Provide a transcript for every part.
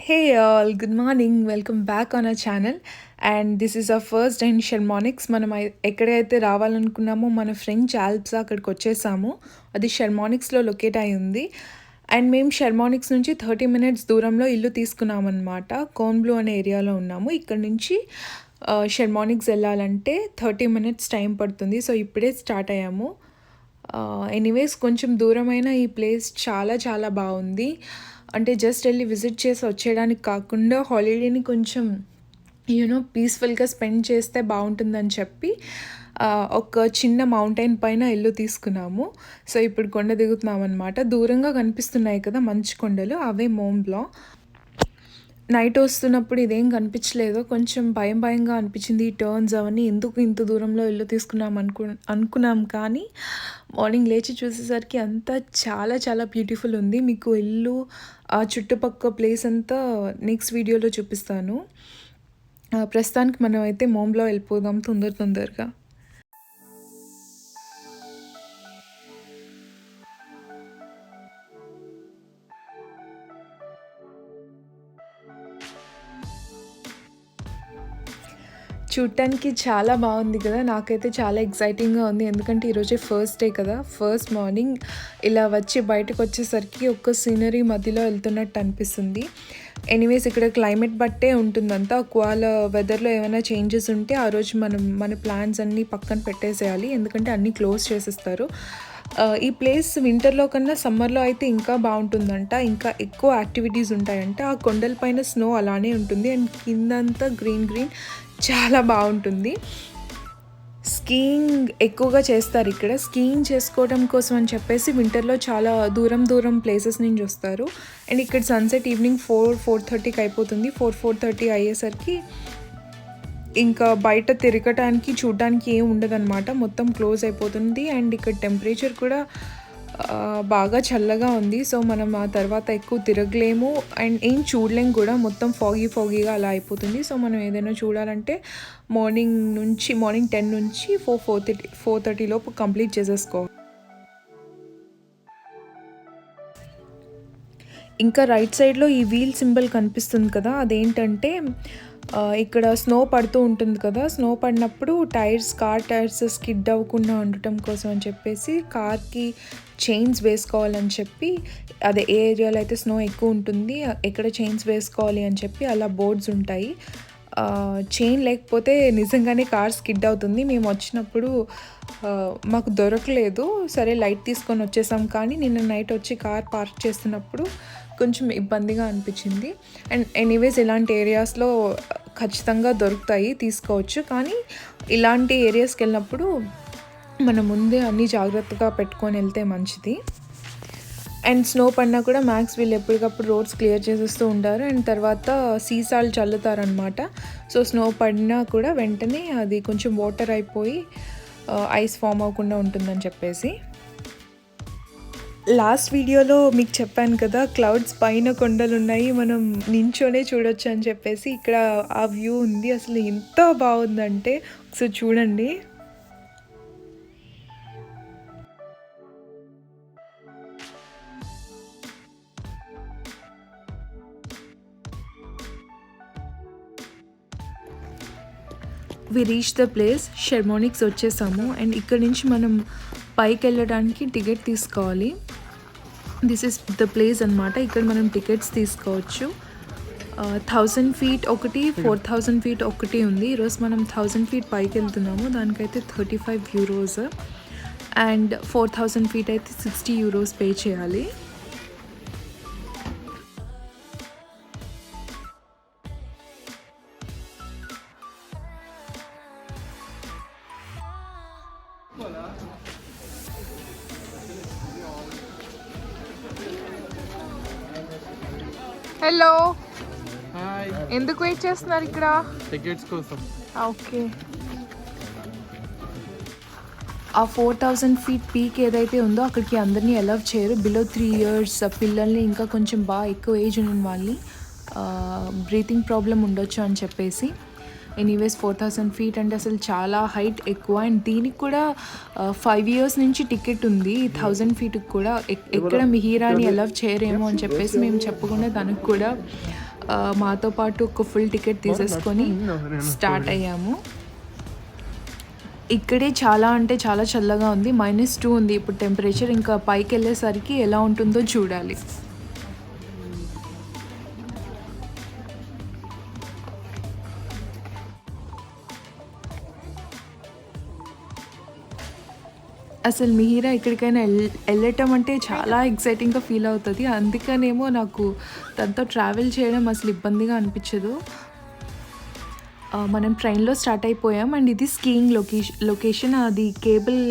Hey all, good morning. Welcome back on our channel. And this is our first day in Shermonics. మనం ఎక్కడైతే రావాలనుకున్నామో మన French Alps అక్కడికి వచ్చేసాము. అది షెర్మానిక్స్లో locate అయి ఉంది. అండ్ మేము షెర్మానిక్స్ నుంచి 30 minutes దూరంలో ఇల్లు తీసుకున్నామన్నమాట. కోన్బ్లూ అనే ఏరియాలో ఉన్నాము. ఇక్కడ నుంచి షెర్మానిక్స్ వెళ్ళాలంటే 30 minutes టైం పడుతుంది. సో ఇప్పుడే స్టార్ట్ అయ్యాము. ఎనీవేస్ కొంచెం దూరమైన ఈ ప్లేస్ చాలా చాలా బాగుంది. అంటే జస్ట్ వెళ్ళి విజిట్ చేసి వచ్చేయడానికి కాకుండా హాలిడేని కొంచెం పీస్ఫుల్గా స్పెండ్ చేస్తే బాగుంటుందని చెప్పి ఒక చిన్న మౌంటైన్ పైన ఇల్లు తీసుకున్నాము. సో ఇప్పుడు కొండ దిగుతున్నాం అనమాట. దూరంగా కనిపిస్తున్నాయి కదా మంచు కొండలు, అవే మోంట్ బ్లాంక్. నైట్ వస్తున్నప్పుడు ఇదేం కనిపించలేదు, కొంచెం భయంగా అనిపించింది. ఈ టర్న్స్ అవన్నీ ఎందుకు ఇంత దూరంలో ఇల్లు తీసుకున్నాం అనుకున్నాం కానీ మార్నింగ్ లేచి చూసేసరికి అంతా చాలా చాలా బ్యూటిఫుల్ ఉంది. మీకు ఇల్లు ఆ చుట్టుపక్కల ప్లేస్ అంతా నెక్స్ట్ వీడియోలో చూపిస్తాను. ప్రస్తుతానికి మనం అయితే మోంబ్లో వెళ్ళిపోదాం తొందరగా. చూడటానికి చాలా బాగుంది కదా, నాకైతే చాలా ఎక్సైటింగ్గా ఉంది. ఎందుకంటే ఈరోజే ఫస్ట్ డే కదా, ఫస్ట్ మార్నింగ్ ఇలా వచ్చి బయటకు వచ్చేసరికి ఒక్క సీనరీ మధ్యలో వెళ్తున్నట్టు అనిపిస్తుంది. ఎనీవేస్ ఇక్కడ క్లైమేట్ బట్టే ఉంటుందంతా. ఒకవేళ వెదర్లో ఏమైనా చేంజెస్ ఉంటే ఆ రోజు మన ప్లాన్స్ అన్నీ పక్కన పెట్టేసేయాలి, ఎందుకంటే అన్నీ క్లోజ్ చేసేస్తారు. ఈ ప్లేస్ వింటర్లో కన్నా సమ్మర్లో అయితే ఇంకా బాగుంటుందంట, ఇంకా ఎక్కువ యాక్టివిటీస్ ఉంటాయంట. ఆ కొండలపైన స్నో అలానే ఉంటుంది అండ్ కిందంతా గ్రీన్ చాలా బాగుంటుంది. స్కీయింగ్ ఎక్కువగా చేస్తారు ఇక్కడ. స్కీయింగ్ చేసుకోవడం కోసం అని చెప్పేసి వింటర్లో చాలా దూరం ప్లేసెస్ నుంచి వస్తారు. అండ్ ఇక్కడ సన్సెట్ ఈవినింగ్ 4:30కి అయిపోతుంది. 4:30 అయ్యేసరికి ఇంకా బయట తిరగటానికి చూడడానికి ఏం ఉండదన్నమాట, మొత్తం క్లోజ్ అయిపోతుంది. అండ్ ఇక్కడ టెంపరేచర్ కూడా బాగా చల్లగా ఉంది. సో మనం ఆ తర్వాత ఎక్కువ తిరగలేము అండ్ ఏం చూడలేము కూడా, మొత్తం ఫాగీగా అలా అయిపోతుంది. సో మనం ఏదైనా చూడాలంటే మార్నింగ్ 10 నుంచి 4:30 లోపు కంప్లీట్ చేసేసుకోవాలి. ఇంకా రైట్ సైడ్లో ఈ వీల్ సింబల్ కనిపిస్తుంది కదా, అదేంటంటే ఇక్కడ స్నో పడుతూ ఉంటుంది కదా, స్నో పడినప్పుడు కార్ టైర్స్ స్కిడ్ అవ్వకుండా ఉండటం కోసం అని చెప్పేసి కార్కి చైన్స్ వేసుకోవాలని చెప్పి, అదే ఏ ఏరియాలో అయితే స్నో ఎక్కువ ఉంటుంది ఎక్కడ చైన్స్ వేసుకోవాలి అని చెప్పి అలా బోర్డ్స్ ఉంటాయి. చైన్ లేకపోతే నిజంగానే కార్ స్కిడ్ అవుతుంది. మేము వచ్చినప్పుడు మాకు దొరకలేదు, సరే లైట్ తీసుకొని వచ్చేసాం. కానీ నిన్న నైట్ వచ్చి కార్ పార్క్ చేస్తున్నప్పుడు కొంచెం ఇబ్బందిగా అనిపించింది. అండ్ ఎనీవేస్ ఇలాంటి ఏరియాస్లో ఖచ్చితంగా దొరుకుతాయి, తీసుకోవచ్చు. కానీ ఇలాంటి ఏరియాస్కి వెళ్ళినప్పుడు మనం ముందే అన్నీ జాగ్రత్తగా పెట్టుకొని వెళ్తే మంచిది. అండ్ స్నో పడినా కూడా మ్యాక్స్ వీళ్ళు ఎప్పటికప్పుడు రోడ్స్ క్లియర్ చేసేస్తూ ఉంటారు. అండ్ తర్వాత సీసాలు చల్లుతారనమాట. సో స్నో పడినా కూడా వెంటనే అది కొంచెం వాటర్ అయిపోయి ఐస్ ఫామ్ అవ్వకుండా ఉంటుందని చెప్పేసి. లాస్ట్ వీడియోలో మీకు చెప్పాను కదా, క్లౌడ్స్ పైన కొండలు ఉన్నాయి, మనం నించోనే చూడొచ్చు అని చెప్పేసి. ఇక్కడ ఆ వ్యూ ఉంది, అసలు ఎంత బాగుందంటే ఒకసారి చూడండి. వి రీచ్ ద ప్లేస్, షెర్మానిక్స్ వచ్చేసాము. అండ్ ఇక్కడ నుంచి మనం పైకి వెళ్ళడానికి టికెట్ తీసుకోవాలి. దిస్ ఇస్ ద ప్లేస్ అనమాట. ఇక్కడ మనం టికెట్స్ తీసుకోవచ్చు. 1000 feet ఒకటి, 4000 feet ఒకటి ఉంది. ఈరోజు మనం 1000 feet పైకి వెళ్తున్నాము, దానికైతే 35 euros. అండ్ 4000 feet అయితే 60 euros పే చేయాలి. హలో, ఎందుకు వెయిట్ చేస్తున్నారు ఇక్కడ? టికెట్స్ కోసం. ఓకే. ఆ 4000 feet పీక్ ఏదైతే ఉందో అక్కడికి అందరినీ అలౌ చేయరు. బిలో 3 years పిల్లల్ని, ఇంకా కొంచెం బాగా ఎక్కువ ఏజ్ ఉన్న వాళ్ళని, బ్రీతింగ్ ప్రాబ్లం ఉండొచ్చు అని చెప్పేసి. ఎనీవేస్ 4000 feet అంటే అసలు చాలా హైట్ ఎక్కువ. అండ్ దీనికి కూడా 5 years నుంచి టికెట్ ఉంది. 1000 feetకి కూడా ఎక్కడ మిహిరాని అలౌ చేయరేమో అని చెప్పేసి మేము చెప్పకుండా దానికి కూడా మాతో పాటు ఒక ఫుల్ టికెట్ తీసేసుకొని స్టార్ట్ అయ్యాము. ఇక్కడే చాలా అంటే చాలా చల్లగా ఉంది. -2 ఉంది ఇప్పుడు టెంపరేచర్. ఇంకా పైకి వెళ్ళేసరికి ఎలా ఉంటుందో చూడాలి. అసలు మిహిరా ఎక్కడికైనా వెళ్ళటం అంటే చాలా ఎక్సైటింగ్గా ఫీల్ అవుతుంది. అందుకనేమో నాకు తనతో ట్రావెల్ చేయడం అసలు ఇబ్బందిగా అనిపించదు. మనం ట్రైన్లో స్టార్ట్ అయిపోయాం అండ్ ఇది స్కీయింగ్ లొకేషన్. అది కేబుల్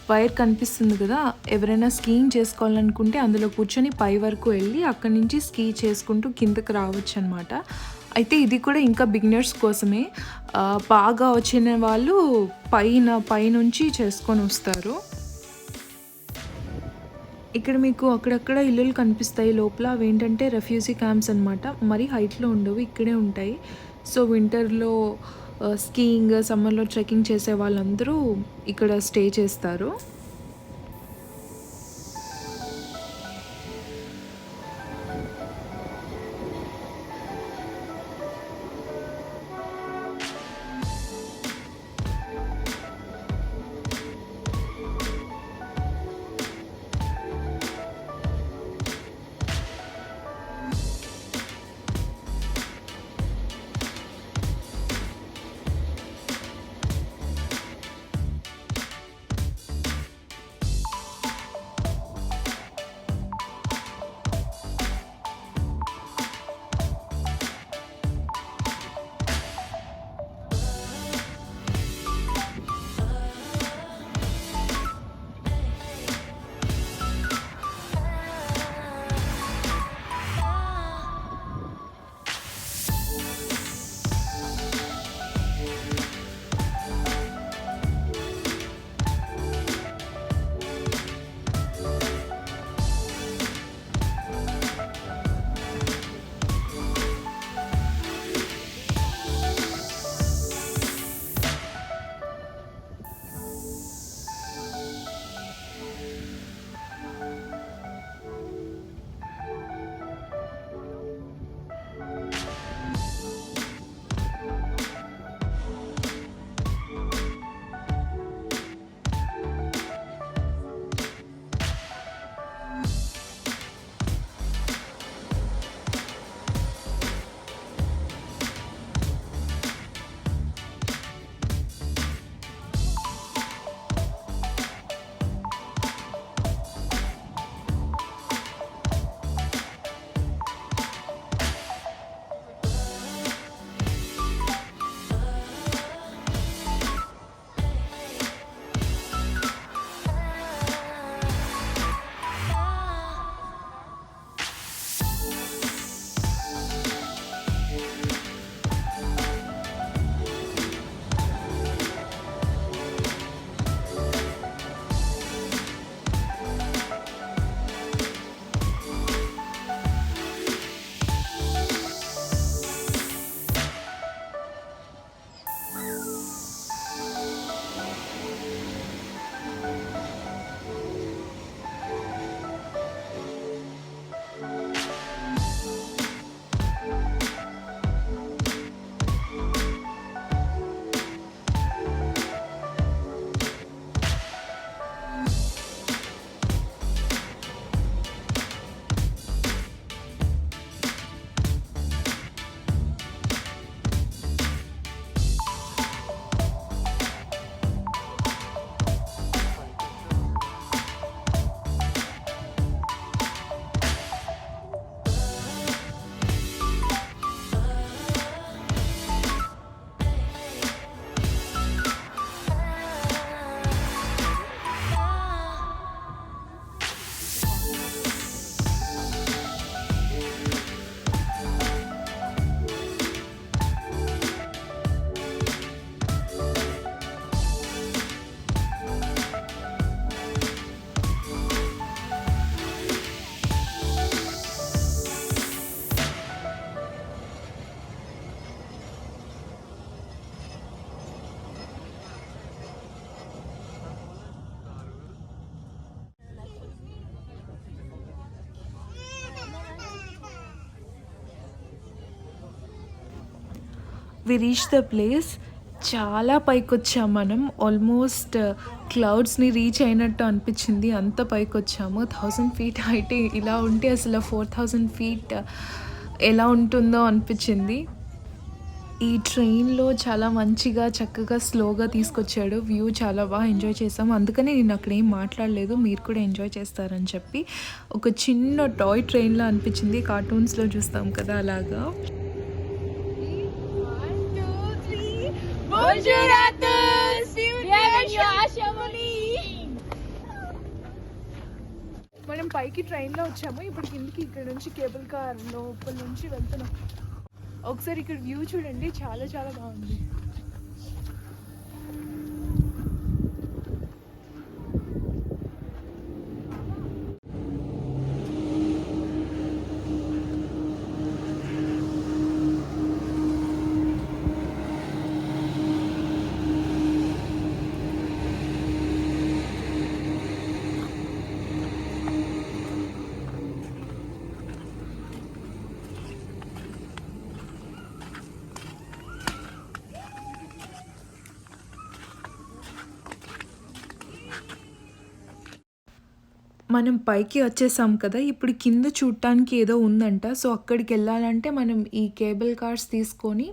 వైర్ కనిపిస్తుంది కదా, ఎవరైనా స్కీయింగ్ చేసుకోవాలనుకుంటే అందులో కూర్చొని పై వరకు వెళ్ళి అక్కడి నుంచి స్కీ చేసుకుంటూ కిందకి రావచ్చు అనమాట. అయితే ఇది కూడా ఇంకా బిగినర్స్ కోసమే. బాగా వచ్చిన వాళ్ళు పైనుంచి చేసుకొని వస్తారు. ఇక్కడ మీకు అక్కడక్కడ ఇల్లులు కనిపిస్తాయి లోపల. అవేంటంటే రెఫ్యూజీ క్యాంప్స్ అనమాట. మరీ హైట్లో ఉండవు, ఇక్కడే ఉంటాయి. సో వింటర్లో స్కీయింగ్, సమ్మర్లో ట్రెక్కింగ్ చేసే వాళ్ళందరూ ఇక్కడ స్టే చేస్తారు. We reach the place. చాలా పైకొచ్చాం మనం. ఆల్మోస్ట్ క్లౌడ్స్‌ని రీచ్ అయినట్టు అనిపించింది. అంత పైకొచ్చాము. 1000 ఫీట్ హైట్ ఇలా ఉంటే అసలు 4000 ఫీట్ ఎలా ఉంటుందో అనిపించింది. ఈ ట్రైన్‌లో చాలా మంచిగా, చక్కగా, స్లోగా తీసుకొచ్చాడు. వ్యూ చాలా ఎంజాయ్ చేసాం. అందుకనే నేను అక్కడ ఏం మాట్లాడలేదు. మీరు కూడా ఎంజాయ్ చేస్తారని చెప్పి. ఒక చిన్న టాయ్ ట్రైన్‌లా అనిపించింది. కార్టూన్స్‌లో చూస్తాం కదా అలాగా. Bonjour à tous! Bienvenue à Chamonix! మనం పైకి ట్రైన్లో వచ్చాము. ఇప్పుడు కిందికి ఇక్కడ నుంచి కేబుల్ కార్ లోపల నుంచి వెళ్తున్నాం. ఒకసారి ఇక్కడ వ్యూ చూడండి, చాలా చాలా బాగుంది. మనం పైకి వచ్చేసాం కదా, ఇప్పుడు కింద చూడటానికి ఏదో ఉందంట. సో అక్కడికి వెళ్ళాలంటే మనం ఈ కేబుల్ కార్స్ తీసుకొని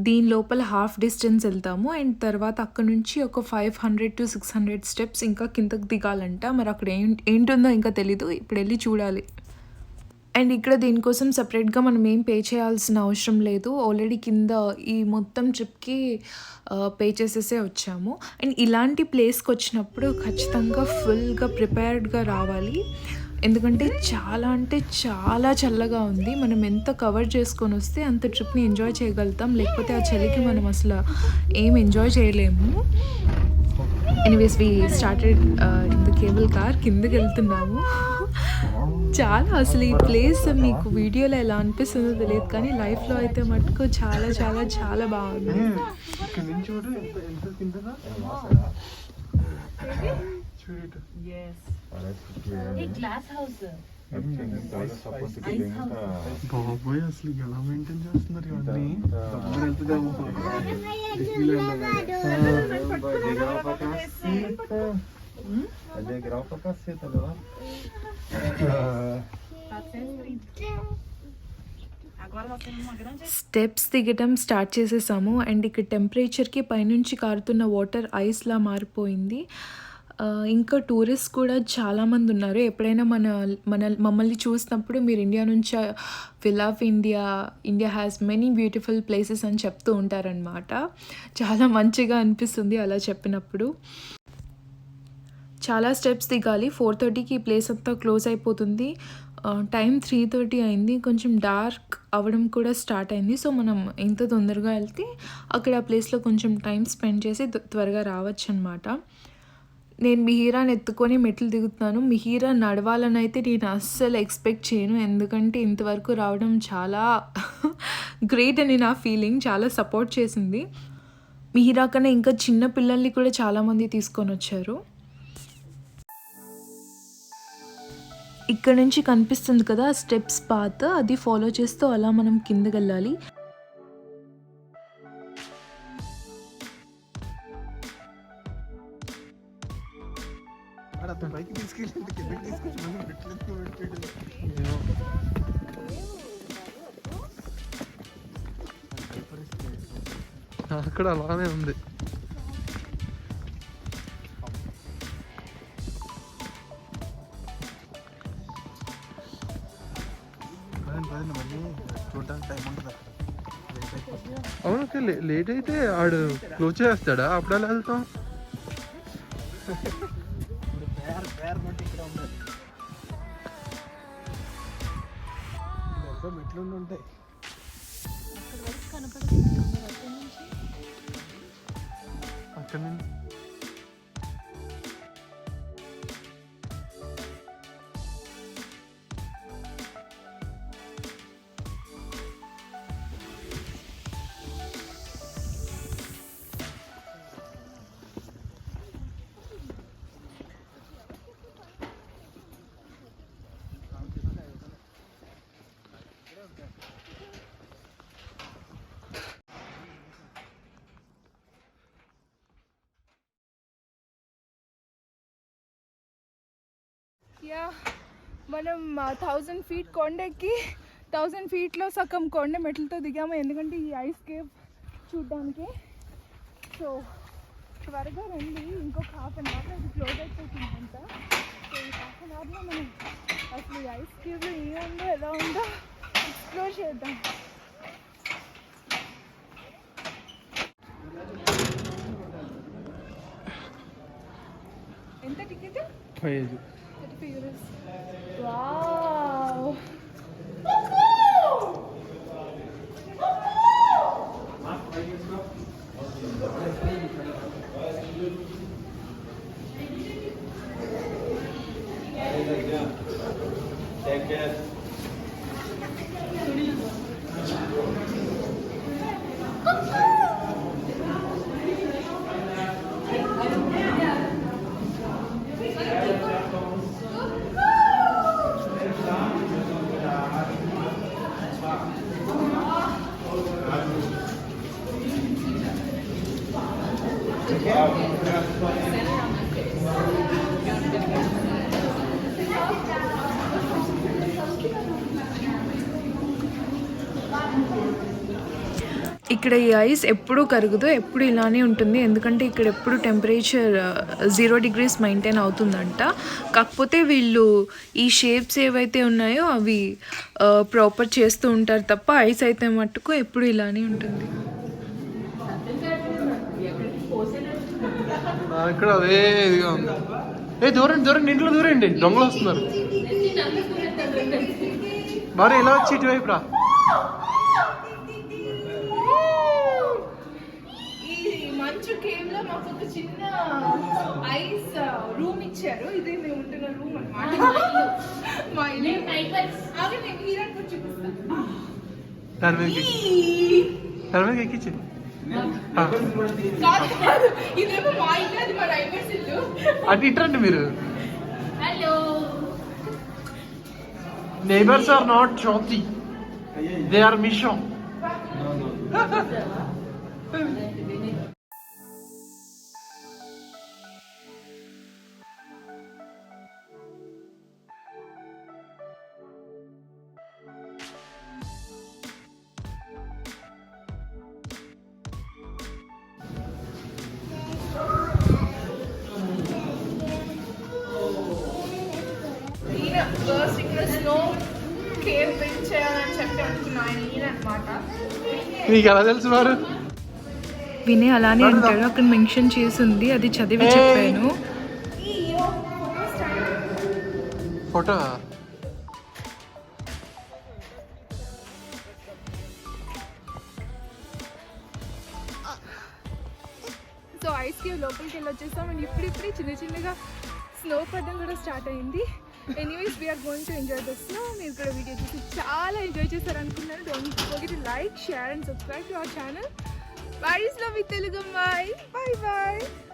దీని లోపల హాఫ్ డిస్టెన్స్ వెళ్తాము. అండ్ తర్వాత అక్కడ నుంచి ఒక 500 to 600 స్టెప్స్ ఇంకా కిందకి దిగాలంట. మరి అక్కడ ఏంటుందో ఇంకా తెలీదు. ఇప్పుడు వెళ్ళి చూడాలి. అండ్ ఇక్కడ దీనికోసం సపరేట్గా మనం ఏం పే చేయాల్సిన అవసరం లేదు. ఆల్రెడీ కింద ఈ మొత్తం ట్రిప్కి పే చేసేసే వచ్చాము. అండ్ ఇలాంటి ప్లేస్కి వచ్చినప్పుడు ఖచ్చితంగా ఫుల్గా ప్రిపేర్డ్గా రావాలి. ఎందుకంటే చాలా అంటే చాలా చల్లగా ఉంది. మనం ఎంత కవర్ చేసుకొని వస్తే అంత ట్రిప్ని ఎంజాయ్ చేయగలుగుతాం. లేకపోతే ఆ చలికి మనం అసలు ఏం ఎంజాయ్ చేయలేము. Anyways we started in the cable car. కిందకి వెళ్తున్నాము. చాలా అసలు ఈ ప్లేస్ మీకు వీడియోలో ఎలా అనిపిస్తుందో తెలియదు, కానీ లైఫ్లో అయితే మటుకు చాలా చాలా చాలా బాగుంది. బాబోయ్, అసలు ఎలా మెయింటైన్ చేస్తున్నారు ఇవన్నీ? స్టెప్స్ దిగటం స్టార్ట్ చేసేసాము. అండ్ ఇక్కడ టెంపరేచర్కి పైనుంచి కారుతున్న వాటర్ ఐస్లా మారిపోయింది. ఇంకా టూరిస్ట్ కూడా చాలామంది ఉన్నారు. ఎప్పుడైనా మమ్మల్ని చూసినప్పుడు మీరు ఇండియా నుంచి we love India, India has many beautiful places అని చెప్తూ ఉంటారనమాట. చాలా మంచిగా అనిపిస్తుంది అలా చెప్పినప్పుడు. చాలా స్టెప్స్ దిగాలి. 4:30కి ఈ ప్లేస్ అంతా క్లోజ్ అయిపోతుంది. టైం 3:30 అయింది. కొంచెం డార్క్ అవ్వడం కూడా స్టార్ట్ అయింది. సో మనం ఎంత తొందరగా వెళ్తే అక్కడ ఆ ప్లేస్లో కొంచెం టైం స్పెండ్ చేసి త్వరగా రావచ్చు అనమాట. నేను మిహిరాని ఎత్తుకొని మెట్లు దిగుతున్నాను. మిహిరా నడవాలని అయితే నేను అస్సలు ఎక్స్పెక్ట్ చేయను. ఎందుకంటే ఇంతవరకు రావడం చాలా గ్రేట్ అని నా ఫీలింగ్. చాలా సపోర్ట్ చేసింది. మిహిరా కన్నా ఇంకా చిన్న పిల్లల్ని కూడా చాలామంది తీసుకొని వచ్చారు. ఇక్కడ నుంచి కనిపిస్తుంది కదా స్టెప్స్ పాత్, అది ఫాలో చేస్తూ అలా మనం కిందకి వెళ్ళాలి. అక్కడ అలానే ఉంది. అవును, లేట్ అయితే ఆడు క్లోజ్ చేస్తాడా? అప్పుడు ఎలా వెళ్తాం? మెట్లు ఉంటాయి అక్కడ నుంచి. మనం 1000 ఫీట్ కొండెక్కి 1000 ఫీట్లో సగం కొండ మెట్లతో దిగాము, ఎందుకంటే ఈ ఐస్ కేవ్ చూడ్డానికి. సో త్వరగా రండి, ఇంకొక హాఫ్ అన్ అవర్లో ఇది క్లోజ్ అయిపోతుందంట. సో ఈ హాఫ్ అన్ అవర్లో మనం అసలు ఈ ఐస్ కేవ్లో ఏముందో ఎలా ఉందో ఎక్స్ప్లోర్ చేద్దాం. ఎంత టికెట్? 35 euros. వావ్! ఇక్కడ ఈ ఐస్ ఎప్పుడూ కరగదు, ఎప్పుడు ఇలానే ఉంటుంది, ఎందుకంటే ఇక్కడ ఎప్పుడు టెంపరేచర్ 0 degrees మెయింటైన్ అవుతుందంట. కాకపోతే వీళ్ళు ఈ షేప్స్ ఏవైతే ఉన్నాయో అవి ప్రాపర్ చేస్తూ ఉంటారు తప్ప ఐస్ అయితే మట్టుకు ఎప్పుడు ఇలానే ఉంటుంది. ఇక్కడ అదే ఇదిగా ఉంది. దూరండి ఇంట్లో దూరండి, దొంగలు వస్తున్నారు. మరి ఇలా వచ్చి ఇటువైపు రా. మంచు కేవ్ లో మాకు ఒక చిన్న ఐస్ రూమ్ ఇచ్చారు. ఇదే మేము ఉంటున్న రూమ్ అన్నమాట. మా ఇల్లు అవి నేను హీరోయిన్ కూడా చూపిస్తాను. ఎక్కించి ఇదేమో మా ఇల్లు, అది మా డ్రైవర్స్ ఇల్లు. అటు ఇటండి మీరు. Hello. Neighbors are not shorty. They are mission. ఈయన ఫస్ట్ ఇక్కడ స్నో కేవ్ బిల్డ్ చేయాలని చెప్పి అనుకున్నా ఆయన ఈయన అనమాట. నీకు ఎలా తెలుసు వారు? వినే అలానే అంటాడు, అక్కడ మెన్షన్ చేసి ఉంది, అది చదివి చెప్పాను. ఫోటో సో ఐస్ కేవ్ లోపలికి వెళ్ళి వచ్చేస్తాం. అండ్ ఇప్పుడిప్పుడే చిన్నగా స్నో పడడం కూడా స్టార్ట్ అయింది. Anyways we are going to enjoy the snow. మీరు కూడా వీడియో చూసి చాలా ఎంజాయ్ చేస్తారు అనుకున్నాను. Don't forget to like, share and subscribe to our channel. Paris Love with Telugu. Bye bye.